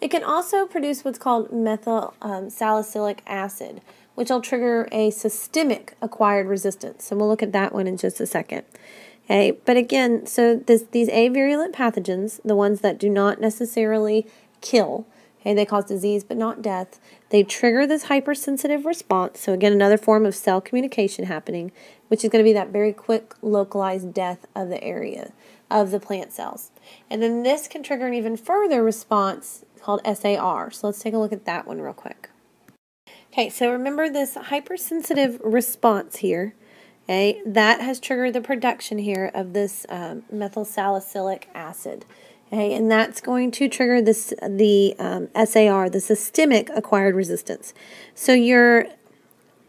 It can also produce what's called methyl salicylic acid, which will trigger a systemic acquired resistance. So we'll look at that one in just a second. Okay, but again, so these avirulent pathogens, the ones that do not necessarily kill, okay, they cause disease but not death, they trigger this hypersensitive response. So again, another form of cell communication happening, which is going to be that very quick localized death of the area of the plant cells. And then this can trigger an even further response called SAR. So let's take a look at that one real quick. Okay, so remember this hypersensitive response here. Okay, that has triggered the production here of this methyl salicylic acid. Okay, and that's going to trigger the SAR, the systemic acquired resistance. So your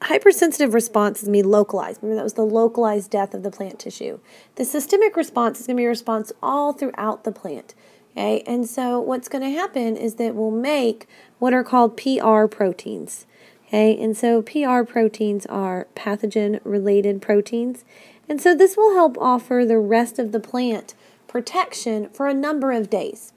hypersensitive response is going to be localized. Remember, that was the localized death of the plant tissue. The systemic response is going to be a response all throughout the plant. Okay, and so what's going to happen is that we'll make what are called PR proteins. Okay, and so PR proteins are pathogen-related proteins, and so this will help offer the rest of the plant protection for a number of days.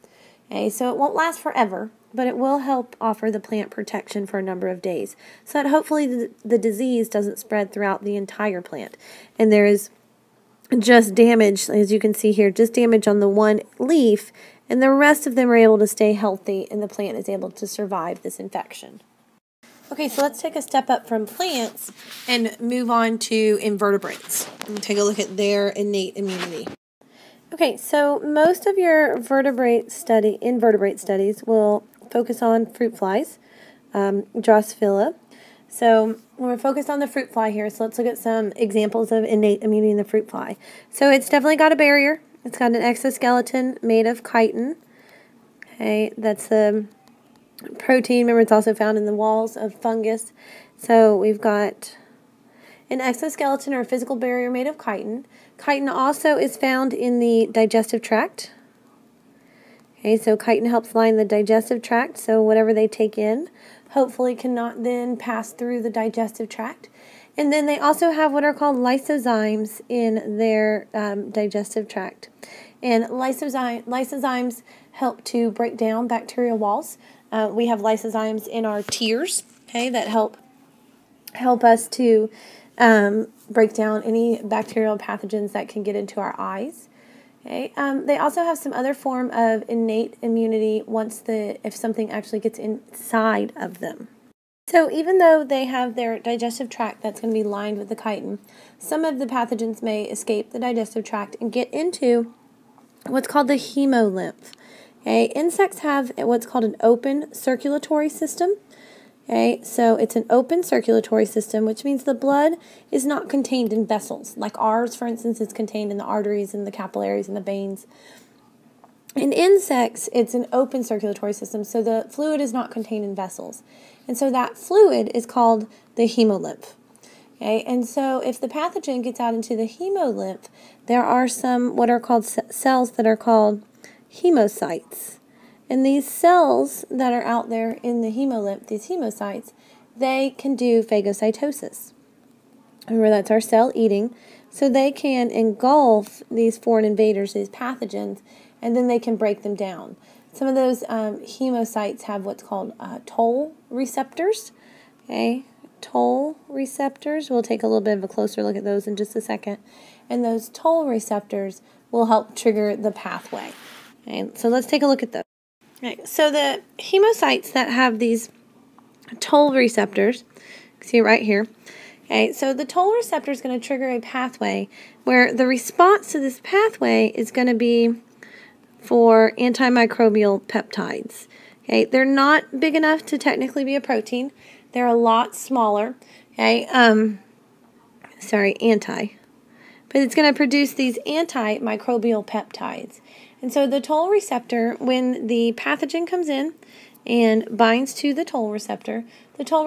Okay, so it won't last forever, but it will help offer the plant protection for a number of days, so that hopefully the disease doesn't spread throughout the entire plant. And there is just damage, as you can see here, just damage on the one leaf, and the rest of them are able to stay healthy, and the plant is able to survive this infection. Okay, so let's take a step up from plants and move on to invertebrates and take a look at their innate immunity. Okay, so most of your invertebrate studies will focus on fruit flies, Drosophila. So we're focused on the fruit fly here, so let's look at some examples of innate immunity in the fruit fly. So it's definitely got a barrier. It's got an exoskeleton made of chitin. Okay, that's the protein. Remember, it's also found in the walls of fungus. So we've got an exoskeleton or a physical barrier made of chitin. Chitin also is found in the digestive tract. Okay, so chitin helps line the digestive tract, so whatever they take in hopefully cannot then pass through the digestive tract. And then they also have what are called lysozymes in their digestive tract. And lysozymes help to break down bacterial walls. We have lysozymes in our tears, okay, that help us to break down any bacterial pathogens that can get into our eyes. Okay. They also have some other form of innate immunity if something actually gets inside of them. So even though they have their digestive tract that's going to be lined with the chitin, some of the pathogens may escape the digestive tract and get into what's called the hemolymph. Okay, insects have what's called an open circulatory system. Okay, so it's an open circulatory system, which means the blood is not contained in vessels. Like ours, for instance, is contained in the arteries and the capillaries and the veins. In insects, it's an open circulatory system, so the fluid is not contained in vessels. And so that fluid is called the hemolymph. Okay, and so if the pathogen gets out into the hemolymph, there are some what are called cells that are called hemocytes. And these cells that are out there in the hemolymph, these hemocytes, they can do phagocytosis. Remember, that's our cell eating. So they can engulf these foreign invaders, these pathogens, and then they can break them down. Some of those hemocytes have what's called toll receptors. Okay, toll receptors. We'll take a little bit of a closer look at those in just a second. And those toll receptors will help trigger the pathway. Okay, so let's take a look at those. Okay, so the hemocytes that have these toll receptors, you can see it right here. Okay, so the toll receptor is going to trigger a pathway where the response to this pathway is going to be for antimicrobial peptides. Okay, they're not big enough to technically be a protein. They're a lot smaller. Okay, but it's going to produce these antimicrobial peptides. And so the toll receptor, when the pathogen comes in and binds to the toll receptor will trigger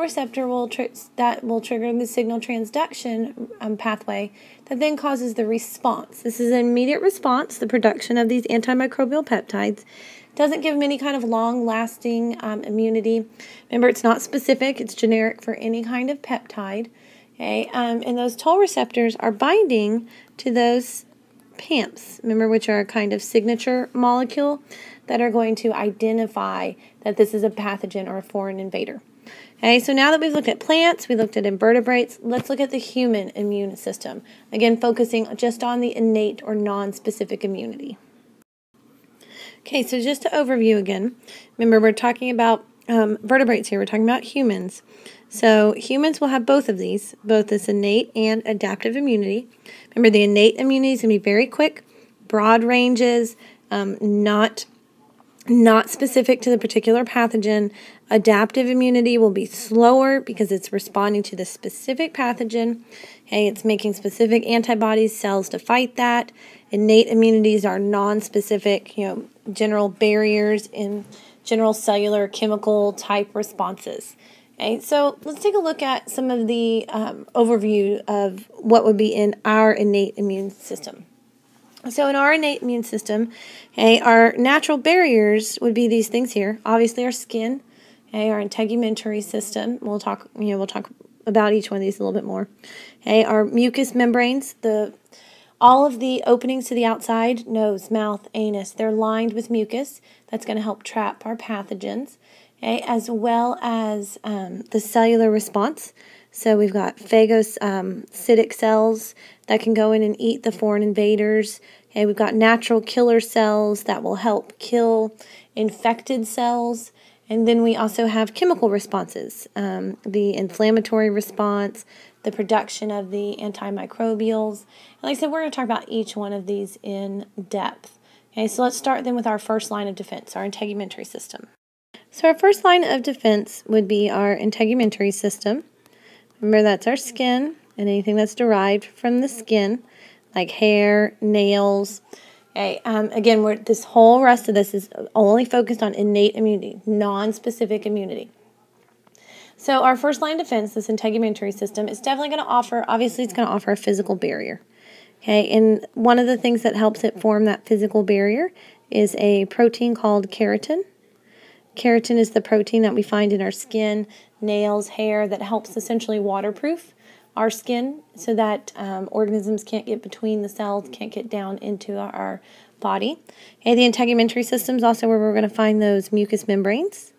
the signal transduction pathway that then causes the response. This is an immediate response, the production of these antimicrobial peptides. Doesn't give them any kind of long-lasting immunity. Remember, it's not specific. It's generic for any kind of peptide. Okay, and those toll receptors are binding to those PAMPs, remember, which are a kind of signature molecule that are going to identify that this is a pathogen or a foreign invader. Okay, so now that we've looked at plants, we looked at invertebrates, let's look at the human immune system. Again, focusing just on the innate or non-specific immunity. Okay, so just to overview again, remember we're talking about vertebrates here, we're talking about humans. So humans will have both of these, both this innate and adaptive immunity. Remember, the innate immunity is going to be very quick, broad ranges, not specific to the particular pathogen. Adaptive immunity will be slower because it's responding to the specific pathogen. Okay, it's making specific antibodies, cells to fight that. Innate immunities are non-specific, general barriers in general cellular chemical type responses. Okay, so let's take a look at some of the overview of what would be in our innate immune system. So in our innate immune system, okay, our natural barriers would be these things here. Obviously, our skin, okay, our integumentary system. We'll talk about each one of these a little bit more. Okay, our mucous membranes, all of the openings to the outside, nose, mouth, anus, they're lined with mucus. That's going to help trap our pathogens, okay, as well as the cellular response. So we've got phagocytic cells that can go in and eat the foreign invaders. Okay, we've got natural killer cells that will help kill infected cells. And then we also have chemical responses, the inflammatory response, the production of the antimicrobials. And like I said, we're going to talk about each one of these in depth. Okay, so let's start then with our first line of defense, our integumentary system. So our first line of defense would be our integumentary system. Remember, that's our skin and anything that's derived from the skin, like hair, nails. Okay, again, this whole rest of this is only focused on innate immunity, non-specific immunity. So our first line of defense, this integumentary system, is definitely going to offer, obviously it's going to offer a physical barrier. Okay, and one of the things that helps it form that physical barrier is a protein called keratin. Keratin is the protein that we find in our skin, nails, hair, that helps essentially waterproof our skin so that organisms can't get between the cells, can't get down into our body. Okay, the integumentary system is also where we're going to find those mucous membranes.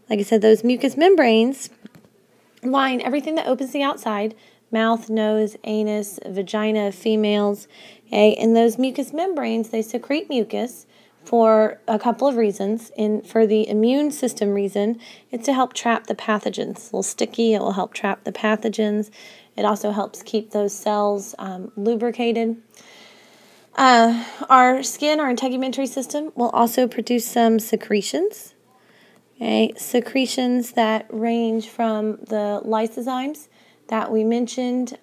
Like I said, those mucous membranes line everything that opens the outside, mouth, nose, anus, vagina, females. Okay, and those mucous membranes, they secrete mucus for a couple of reasons. For the immune system reason, it's to help trap the pathogens. It's a little sticky, it will help trap the pathogens. It also helps keep those cells lubricated. Our skin, our integumentary system, will also produce some secretions. Okay, secretions that range from the lysozymes that we mentioned,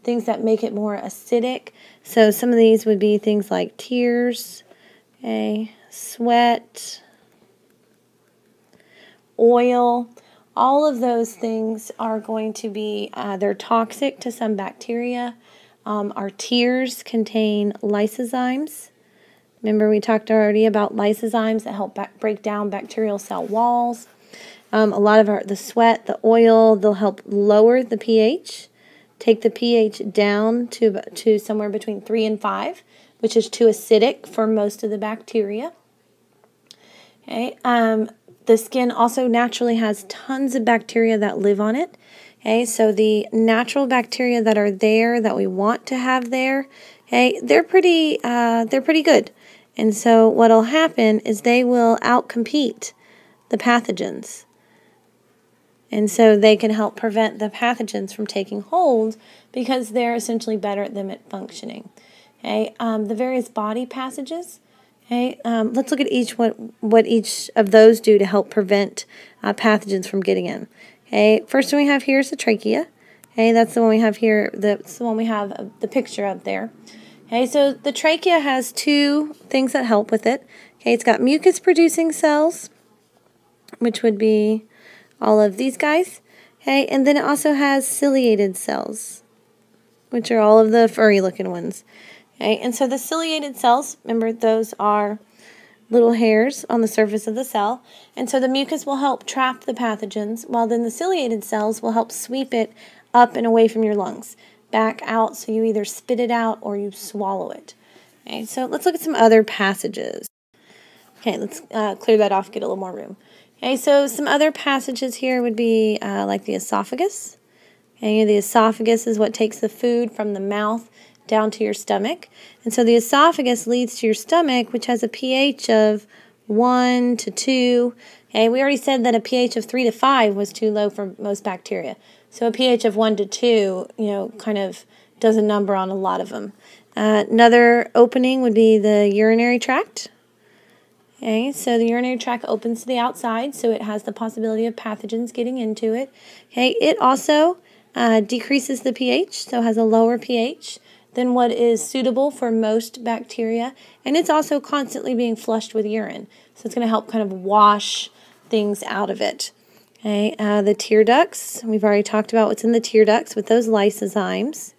things that make it more acidic. So some of these would be things like tears, okay, sweat, oil. All of those things are going to be, they're toxic to some bacteria. Our tears contain lysozymes. Remember, we talked already about lysozymes that help break down bacterial cell walls. A lot of the sweat, the oil, they'll help lower the pH, take the pH down to somewhere between 3 and 5, which is too acidic for most of the bacteria. Okay. The skin also naturally has tons of bacteria that live on it. Okay, so the natural bacteria that are there that we want to have there, okay, they're pretty good. And so what'll happen is they will outcompete the pathogens. And so they can help prevent the pathogens from taking hold because they're essentially better at them at functioning. Okay, the various body passages. Okay, let's look at what each of those do to help prevent pathogens from getting in. Okay, first one we have here is the trachea. Okay, that's the one we have here. That's the one we have the picture of there. Okay, so the trachea has two things that help with it. Okay, it's got mucus-producing cells, which would be all of these guys. Okay, and then it also has ciliated cells, which are all of the furry-looking ones. Okay, and so the ciliated cells, remember, those are little hairs on the surface of the cell, and so the mucus will help trap the pathogens, while then the ciliated cells will help sweep it up and away from your lungs, back out, so you either spit it out or you swallow it. Okay, so let's look at some other passages. Okay, let's clear that off, get a little more room. Okay, so some other passages here would be like the esophagus. Okay, the esophagus is what takes the food from the mouth down to your stomach. And so the esophagus leads to your stomach, which has a pH of 1 to 2. Okay, we already said that a pH of 3 to 5 was too low for most bacteria. So a pH of 1 to 2, kind of does a number on a lot of them. Another opening would be the urinary tract. Okay, so the urinary tract opens to the outside, so it has the possibility of pathogens getting into it. Okay, it also decreases the pH, so has a lower pH than what is suitable for most bacteria, and it's also constantly being flushed with urine, so it's going to help kind of wash things out of it. Okay, the tear ducts, we've already talked about what's in the tear ducts with those lysozymes.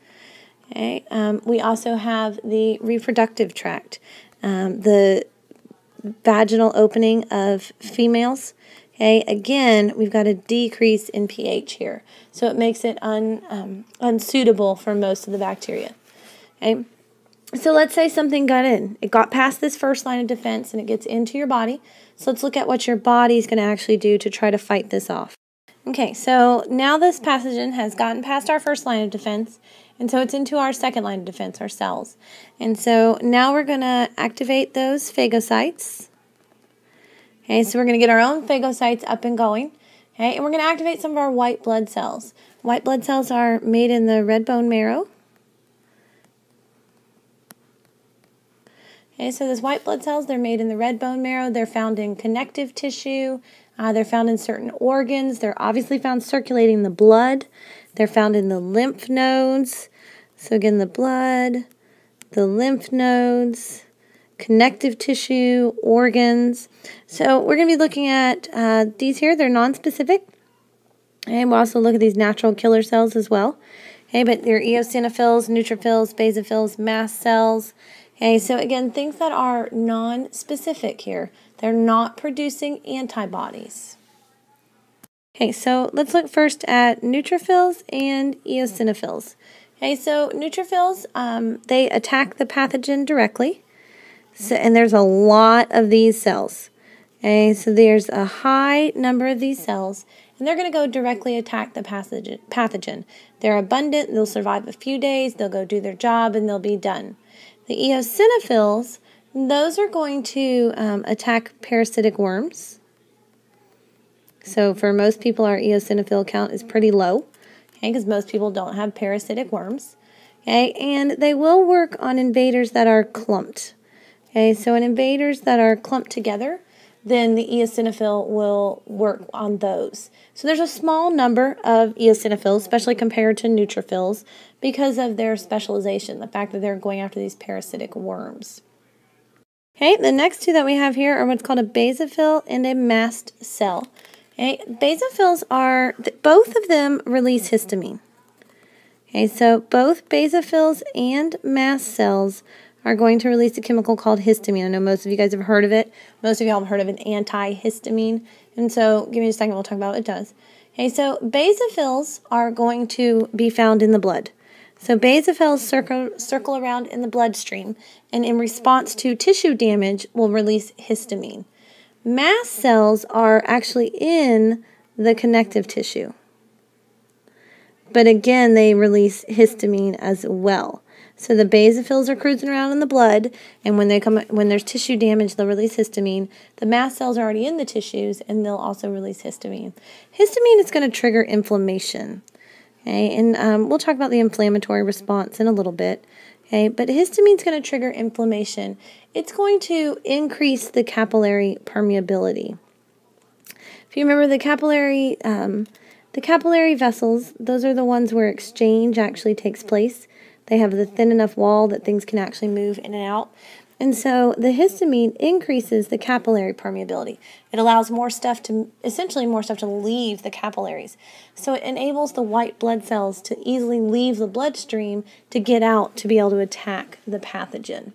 Okay, we also have the reproductive tract, the vaginal opening of females. Okay, again, we've got a decrease in pH here, so it makes it unsuitable for most of the bacteria. Okay, so let's say something got in. It got past this first line of defense and it gets into your body. So let's look at what your body's going to actually do to try to fight this off. Okay, so now this pathogen has gotten past our first line of defense, and so it's into our second line of defense, our cells. And so now we're going to activate those phagocytes. Okay, so we're going to get our own phagocytes up and going. Okay, and we're going to activate some of our white blood cells. White blood cells are made in the red bone marrow. Okay, so those white blood cells, they're made in the red bone marrow. They're found in connective tissue. They're found in certain organs. They're obviously found circulating the blood. They're found in the lymph nodes. So again, the blood, the lymph nodes, connective tissue, organs. So we're going to be looking at these here. They're non-specific. And we'll also look at these natural killer cells as well. Okay, but they're eosinophils, neutrophils, basophils, mast cells. Okay, so again, things that are non-specific here. They're not producing antibodies. Okay, so let's look first at neutrophils and eosinophils. Okay, so neutrophils, they attack the pathogen directly. So, and there's a lot of these cells. Okay, so there's a high number of these cells, and they're going to go directly attack the pathogen. They're abundant, they'll survive a few days, they'll go do their job, and they'll be done. The eosinophils, those are going to attack parasitic worms. So for most people, our eosinophil count is pretty low, okay, because most people don't have parasitic worms. Okay, and they will work on invaders that are clumped. Okay, so in invaders that are clumped together, then the eosinophil will work on those. So there's a small number of eosinophils, especially compared to neutrophils, because of their specialization, the fact that they're going after these parasitic worms. Okay, the next two that we have here are what's called a basophil and a mast cell. Okay, basophils are, both of them release histamine. Okay, so both basophils and mast cells are going to release a chemical called histamine. I know most of you guys have heard of it. Most of y'all have heard of an antihistamine. And so, give me a second, we'll talk about what it does. Okay, so basophils are going to be found in the blood. So basophils circle around in the bloodstream, and in response to tissue damage, will release histamine. Mast cells are actually in the connective tissue. But again, they release histamine as well. So the basophils are cruising around in the blood, and when there's tissue damage, they'll release histamine. The mast cells are already in the tissues, and they'll also release histamine. Histamine is going to trigger inflammation. Okay, and we'll talk about the inflammatory response in a little bit. Okay, but histamine is going to trigger inflammation. It's going to increase the capillary permeability. If you remember the capillary vessels, those are the ones where exchange actually takes place. They have the thin enough wall that things can actually move in and out. And so the histamine increases the capillary permeability. It allows essentially more stuff to leave the capillaries. So it enables the white blood cells to easily leave the bloodstream to get out to be able to attack the pathogen.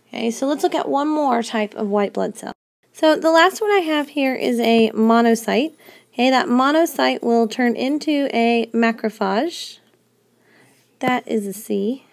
Okay, so let's look at one more type of white blood cell. So the last one I have here is a monocyte. Okay, that monocyte will turn into a macrophage. That is a C.